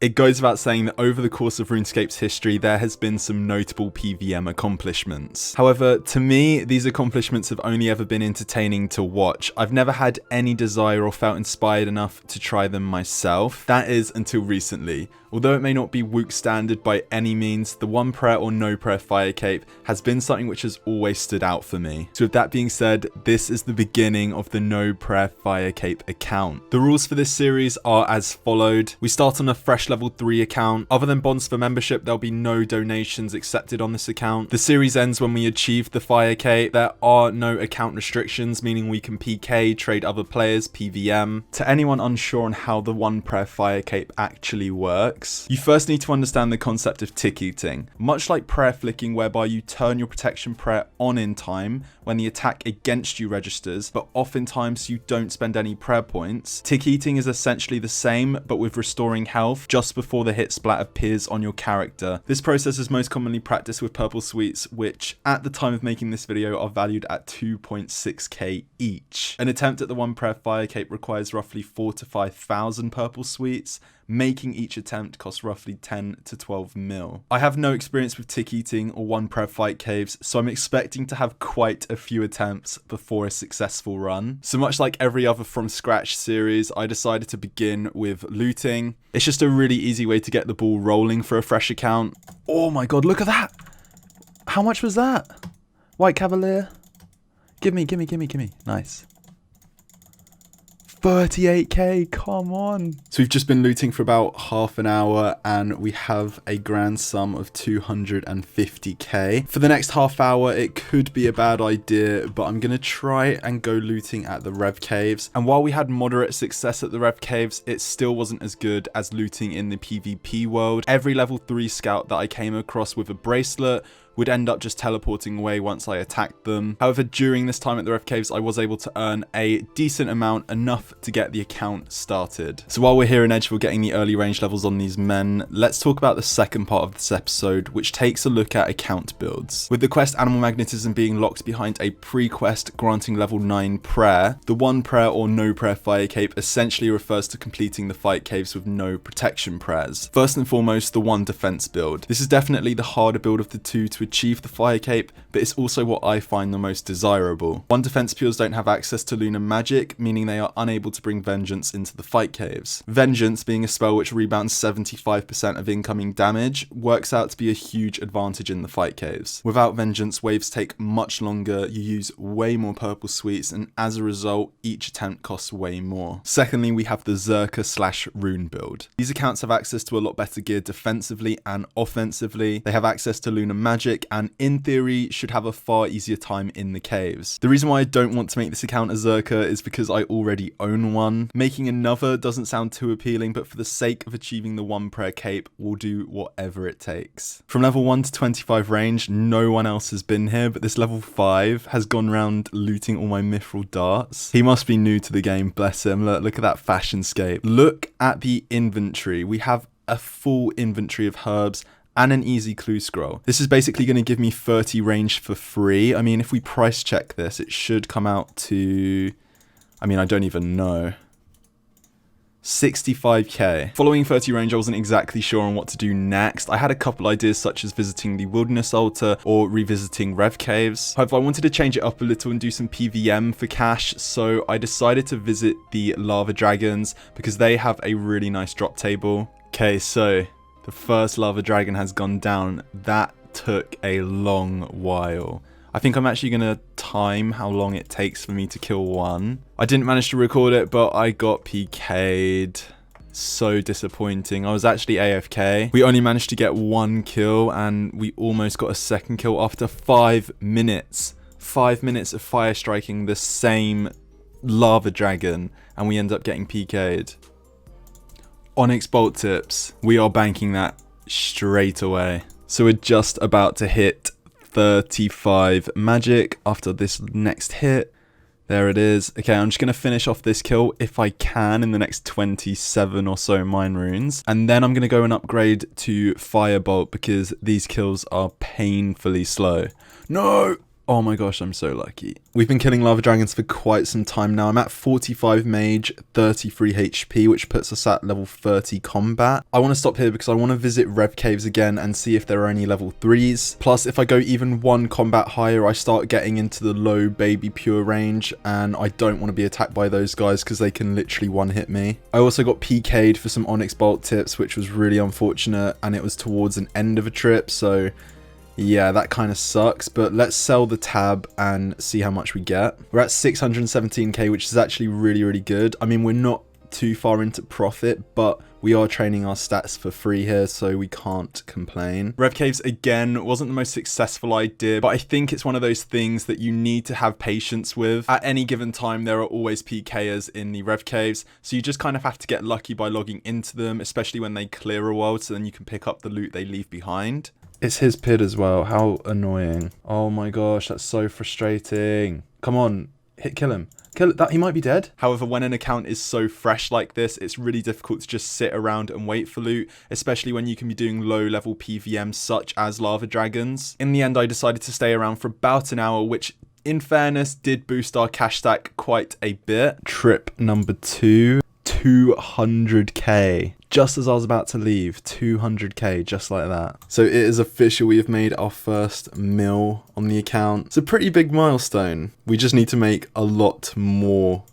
It goes without saying that over the course of RuneScape's history, there has been some notable PvM accomplishments. However, to me, these accomplishments have only ever been entertaining to watch. I've never had any desire or felt inspired enough to try them myself. That is until recently. Although it may not be WoK standard by any means, the one prayer or no prayer fire cape has been something which has always stood out for me. So with that being said, this is the beginning of the no prayer fire cape account. The rules for this series are as followed. We start on a fresh level 3 account. Other than bonds for membership, there'll be no donations accepted on this account. The series ends when we achieve the fire cape. There are no account restrictions, meaning we can PK, trade other players, PvM. To anyone unsure on how the one prayer fire cape actually works, you first need to understand the concept of tick eating. Much like prayer flicking, whereby you turn your protection prayer on in time when the attack against you registers, but oftentimes you don't spend any prayer points. Tick eating is essentially the same, but with restoring health just before the hit splat appears on your character. This process is most commonly practiced with purple sweets, which at the time of making this video are valued at 2.6k each. An attempt at the one prayer fire cape requires roughly 4,000 to 5,000 purple sweets, making each attempt cost roughly 10 to 12 mil. I have no experience with tick eating or one prayer fight caves, so I'm expecting to have quite a few attempts before a successful run. So much like every other from scratch series, I decided to begin with looting. It's just a really easy way to get the ball rolling for a fresh account. Oh my god, look at that! How much was that? White Cavalier? Give me. Nice. 38k, come on. So we've just been looting for about half an hour and we have a grand sum of 250k. For the next half hour, it could be a bad idea, but I'm gonna try and go looting at the Rev Caves. And while we had moderate success at the Rev Caves, it still wasn't as good as looting in the PvP world. Every level 3 scout that I came across with a bracelet would end up just teleporting away once I attacked them. However, during this time at the Rev Caves, I was able to earn a decent amount, enough to get the account started. So while we're here in Edgefield getting the early range levels on these men, let's talk about the second part of this episode, which takes a look at account builds. With the quest Animal Magnetism being locked behind a pre-quest granting level 9 prayer, the one prayer or no prayer fire cape essentially refers to completing the fight caves with no protection prayers. First and foremost, the one defense build. This is definitely the harder build of the two to achieve the fire cape, but it's also what I find the most desirable. One defense pures don't have access to lunar magic, meaning they are unable to bring vengeance into the fight caves. Vengeance, being a spell which rebounds 75% of incoming damage, works out to be a huge advantage in the fight caves. Without vengeance, waves take much longer, you use way more purple sweets, and as a result, each attempt costs way more. Secondly, we have the Zerker/Rune build. These accounts have access to a lot better gear defensively and offensively. They have access to lunar magic and in theory should have a far easier time in the caves. The reason why I don't want to make this account a Zerker is because I already own one. Making another doesn't sound too appealing, but for the sake of achieving the one prayer cape, we'll do whatever it takes. From level 1 to 25 range, no one else has been here, but this level 5 has gone around looting all my mithril darts. He must be new to the game, bless him. Look at that fashion scape. Look at the inventory. We have a full inventory of herbs and an easy clue scroll. This is basically going to give me 30 range for free. I mean, if we price check this, it should come out to, I mean, I don't even know, 65k. Following 30 range, I wasn't exactly sure on what to do next. I had a couple ideas such as visiting the Wilderness Altar or revisiting Rev Caves. However, I wanted to change it up a little and do some PvM for cash, so I decided to visit the Lava Dragons because they have a really nice drop table. Okay, so the first lava dragon has gone down. That took a long while. I think I'm actually going to time how long it takes for me to kill one. I didn't manage to record it, but I got PK'd. So disappointing. I was actually AFK. We only managed to get one kill and we almost got a second kill after 5 minutes. 5 minutes of fire striking the same lava dragon and we end up getting PK'd. Onyx bolt tips. We are banking that straight away. So we're just about to hit 35 magic after this next hit. There it is. Okay, I'm just going to finish off this kill if I can in the next 27 or so mine runes. And then I'm going to go and upgrade to Firebolt because these kills are painfully slow. No! Oh my gosh, I'm so lucky. We've been killing lava dragons for quite some time now. I'm at 45 mage, 33 HP, which puts us at level 30 combat. I want to stop here because I want to visit Rev Caves again and see if there are any level 3s. Plus, if I go even one combat higher, I start getting into the low baby pure range, and I don't want to be attacked by those guys because they can literally one-hit me. I also got PK'd for some Onyx Bolt tips, which was really unfortunate, and it was towards an end of a trip, so yeah, that kind of sucks, but let's sell the tab and see how much we get. We're at 617k, which is actually really good. I mean, we're not too far into profit, but we are training our stats for free here, so we can't complain. Rev Caves, again, wasn't the most successful idea, but I think it's one of those things that you need to have patience with. At any given time, there are always PKers in the Rev Caves, so you just kind of have to get lucky by logging into them, especially when they clear a world, so then you can pick up the loot they leave behind. It's his pid as well. How annoying. Oh my gosh, that's so frustrating. Come on, kill him. Kill that. He might be dead. However, when an account is so fresh like this, it's really difficult to just sit around and wait for loot, especially when you can be doing low level PVM such as lava dragons. In the end, I decided to stay around for about an hour, which in fairness did boost our cash stack quite a bit. Trip number 2, 200k. Just as I was about to leave, 200k, just like that. So it is official, we have made our first mil on the account. It's a pretty big milestone. We just need to make a lot more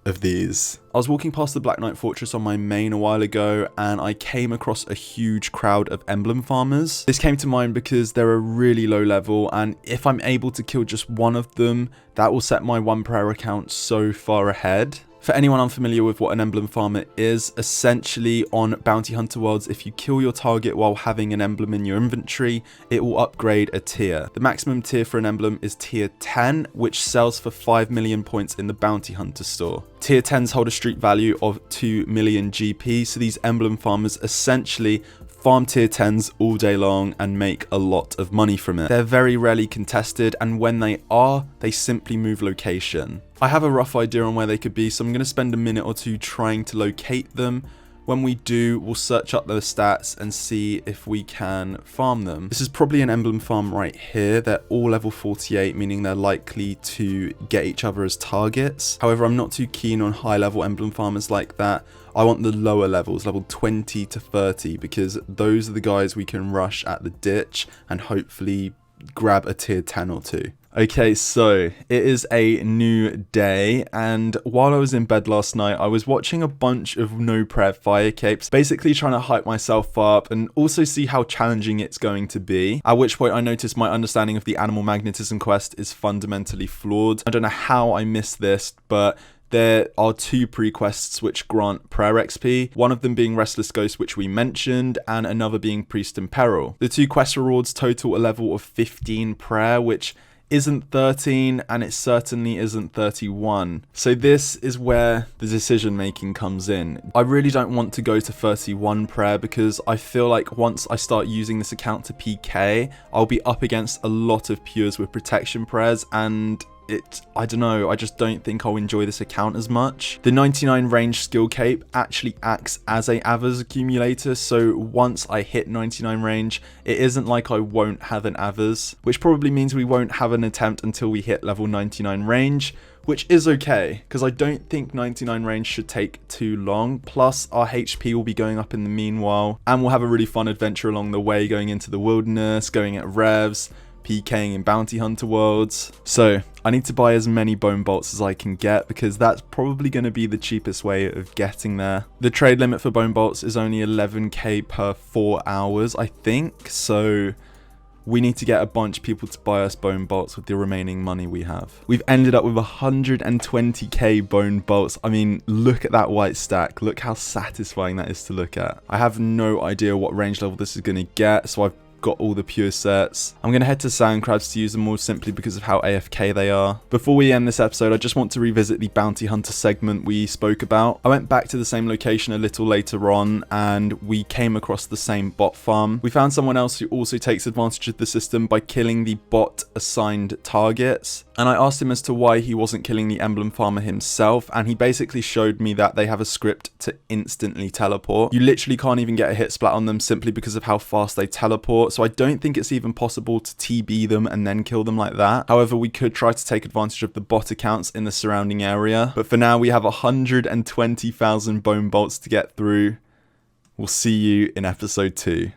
of these. I was walking past the Black Knight Fortress on my main a while ago, and I came across a huge crowd of emblem farmers. This came to mind because they're a really low level, and if I'm able to kill just one of them, that will set my one prayer account so far ahead. For anyone unfamiliar with what an emblem farmer is, essentially on Bounty Hunter Worlds, if you kill your target while having an emblem in your inventory, it will upgrade a tier. The maximum tier for an emblem is tier 10, which sells for 5 million points in the Bounty Hunter store. Tier 10s hold a street value of 2 million GP, so these emblem farmers essentially farm tier 10s all day long and make a lot of money from it. They're very rarely contested, and when they are, they simply move location. I have a rough idea on where they could be, so I'm going to spend a minute or two trying to locate them. When we do, we'll search up their stats and see if we can farm them. This is probably an emblem farm right here. They're all level 48, meaning they're likely to get each other as targets. However, I'm not too keen on high level emblem farmers like that. I want the lower levels, level 20 to 30, because those are the guys we can rush at the ditch and hopefully grab a tier 10 or 2. Okay, so it is a new day, and while I was in bed last night, I was watching a bunch of no prayer fire capes, basically trying to hype myself up and also see how challenging it's going to be. At which point I noticed my understanding of the animal magnetism quest is fundamentally flawed. I don't know how I missed this, but there are 2 pre-quests which grant prayer XP, one of them being Restless Ghost, which we mentioned, and another being Priest in Peril. The 2 quest rewards total a level of 15 prayer, which isn't 13, and it certainly isn't 31. So this is where the decision making comes in. I really don't want to go to 31 prayer because I feel like once I start using this account to PK, I'll be up against a lot of pures with protection prayers, and I don't know, I just don't think I'll enjoy this account as much. The 99 range skill cape actually acts as a Avers accumulator, so once I hit 99 range, it isn't like I won't have an Avers, which probably means we won't have an attempt until we hit level 99 range, which is okay, because I don't think 99 range should take too long. Plus, our HP will be going up in the meanwhile, and we'll have a really fun adventure along the way, going into the wilderness, going at revs, PKing in Bounty Hunter Worlds. So I need to buy as many bone bolts as I can get, because that's probably going to be the cheapest way of getting there. The trade limit for bone bolts is only 11k per 4 hours, I think, so we need to get a bunch of people to buy us bone bolts with the remaining money we have. We've ended up with 120k bone bolts. I mean, look at that white stack. Look how satisfying that is to look at. I have no idea what range level this is going to get, so I've got all the pure sets. I'm going to head to sand crabs to use them more simply because of how AFK they are. Before we end this episode, I just want to revisit the bounty hunter segment we spoke about. I went back to the same location a little later on, and we came across the same bot farm. We found someone else who also takes advantage of the system by killing the bot assigned targets. And I asked him as to why he wasn't killing the emblem farmer himself, and he basically showed me that they have a script to instantly teleport. You literally can't even get a hit splat on them simply because of how fast they teleport, so I don't think it's even possible to TB them and then kill them like that. However, we could try to take advantage of the bot accounts in the surrounding area, but for now we have 120,000 bone bolts to get through. We'll see you in episode 2.